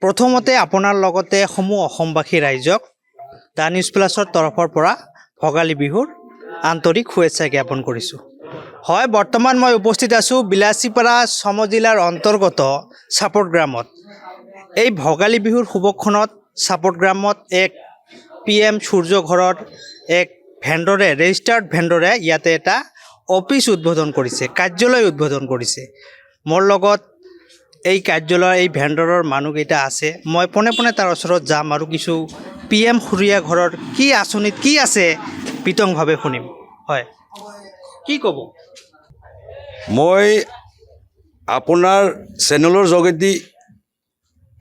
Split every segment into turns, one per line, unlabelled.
প্ৰথমতে আপোনাৰ লগতে সমূহ অসমবাসী ৰাইজক দা নিউজ প্লাছৰ তৰফৰ পৰা ভোগালী বিহুৰ আন্তৰিক শুভেচ্ছা জ্ঞাপন কৰিছোঁ। হয়, বৰ্তমান মই উপস্থিত আছোঁ বিলাসীপাৰা সমজিলাৰ অন্তৰ্গত চাপট গ্ৰামত। এই ভোগালী বিহুৰ শুভক্ষণত চাপট গ্ৰামত এক PM সূৰ্য ঘৰৰ এক ভেণ্ডৰে ৰেজিষ্টাৰ্ড ভেণ্ডৰে ইয়াতে এটা অফিচ উদ্বোধন কৰিছে, কাৰ্যালয় উদ্বোধন কৰিছে। মোৰ লগত এই কাৰ্যালয়ৰ এই ভেণ্ডৰৰ মানুহকেইটা আছে। মই পোনে পোনে তাৰ ওচৰত যাম আৰু কিছু PM সূৰ্য ঘৰৰ কি আঁচনিত কি আছে বিতংভাৱে শুনিম। হয়, কি ক'ব?
মই আপোনাৰ চেনেলৰ যোগেদি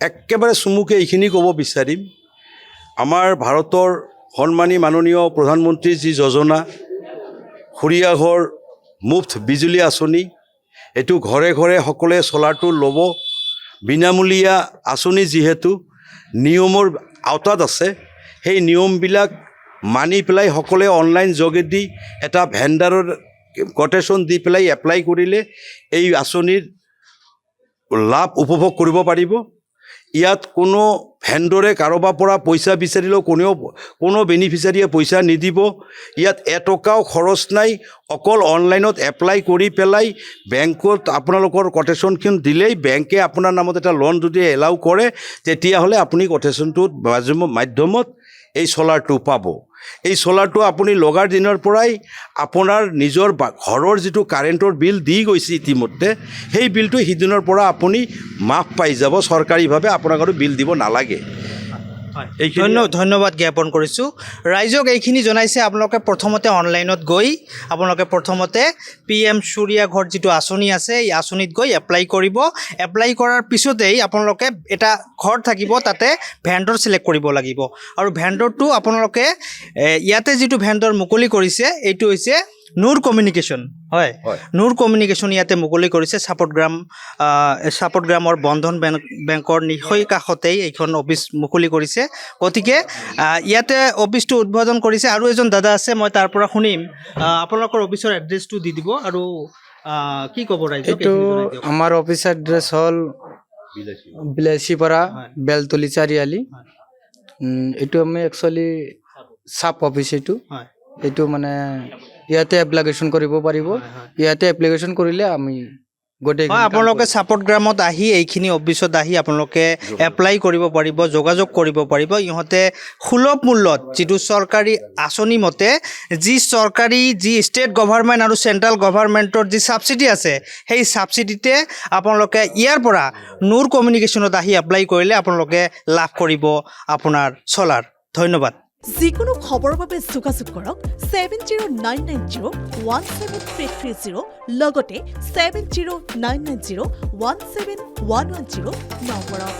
একেবাৰে চমুকে এইখিনি ক'ব বিচাৰিম। আমাৰ ভাৰতৰ সন্মানী মাননীয় প্ৰধানমন্ত্ৰীৰ যি যোজনা সূৰ্য ঘৰ মুফ্ত বিজুলী আঁচনি, এইটো ঘৰে ঘৰে সকলোৱে চ'লাৰটো ল'ব। বিনামূলীয়া আঁচনি যিহেতু নিয়মৰ আওতাত আছে, সেই নিয়মবিলাক মানি পেলাই সকলোৱে অনলাইন যোগেদি এটা ভেণ্ডাৰৰ কোটেশ্যন দি পেলাই এপ্লাই কৰিলে এই আঁচনিৰ লাভ উপভোগ কৰিব পাৰিব। ইয়াত কোনো ভেণ্ডৰে কাৰোবাৰ পৰা পইচা বিচাৰিলেও কোনো বেনিফিচিয়াৰীয়ে পইচা নিদিব। ইয়াত এটকাও খৰচ নাই, অকল অনলাইনত এপ্লাই কৰি পেলাই বেংকত আপোনালোকৰ কোটেশ্যনখন দিলেই বেংকে আপোনাৰ নামত এটা লোন যদি এলাউ কৰে, তেতিয়াহ'লে আপুনি কোটেশ্যনটোত মাধ্যমত এই চ'লাৰটো পাব। এই চ'লাৰটো আপুনি লগাৰ দিনৰ পৰাই আপোনাৰ নিজৰ ঘৰৰ যিটো কাৰেণ্টৰ বিল দি গৈছে ইতিমধ্যে, সেই বিলটো সিদিনৰ পৰা আপুনি মাফ পাই যাব চৰকাৰীভাৱে, আপোনাক আৰু বিল দিব নালাগে।
ধন্যবাদ জ্ঞাপন কৰিছোঁ। ৰাইজক এইখিনি জনাইছে আপোনালোকে প্ৰথমতে অনলাইনত গৈ আপোনালোকে প্ৰথমতে PM সূৰ্য ঘৰ যিটো আঁচনি আছে এই আঁচনিত গৈ এপ্লাই কৰিব। এপ্লাই কৰাৰ পিছতেই আপোনালোকে এটা ঘৰ থাকিব, তাতে ভেণ্ডৰ চিলেক্ট কৰিব লাগিব। আৰু ভেণ্ডৰটো আপোনালোকে ইয়াতে যিটো ভেণ্ডৰ মুকলি কৰিছে এইটো হৈছে নুৰ কমিউনিকেশ্যন। হয়, নুৰ কমিউনিকেশ্যন ইয়াতে মুকলি কৰিছে। চাপট গ্ৰামৰ বন্ধন বেংকৰ নিশৈ কাষতেই এইখন অফিচ মুকলি কৰিছে। গতিকে ইয়াতে অফিচটো উদ্বোধন কৰিছে। আৰু এজন দাদা আছে, মই তাৰ পৰা শুনিম। আপোনালোকৰ অফিচৰ এড্ৰেছটো দি দিব আৰু কি ক'ব ৰাইজক?
এইটো আমাৰ অফিচ এড্ৰেছ হ'ল বিলাসীপাৰা বেলতলি চাৰিআলি। এইটো আমি একচুৱেলি চাপ অফিচ। এইটো মানে ইয়াতে এপ্লিকেশ্যন কৰিব পাৰিব। ইয়াতে এপ্লিকেশ্যন কৰিলে আমি গোটেই
আপোনালোকে চাপট গ্ৰামত আহি এইখিনি অফিচত আহি আপোনালোকে এপ্লাই কৰিব পাৰিব, যোগাযোগ কৰিব পাৰিব। ইহঁতে সুলভ মূল্যত যিটো চৰকাৰী আঁচনি মতে যি ষ্টেট গভৰ্ণমেণ্ট আৰু চেণ্ট্ৰেল গভৰ্ণমেণ্টৰ যি ছাবচিডি আছে, সেই ছাবচিডিতে আপোনালোকে ইয়াৰ পৰা নুৰ কমিউনিকেশ্যনত আহি এপ্লাই কৰিলে আপোনালোকে লাভ কৰিব আপোনাৰ চ'লাৰ। ধন্যবাদ।
যিকোনো খবৰৰ বাবে যোগাযোগ কৰক 7099017330 লগতে 7099017110 নম্বৰত।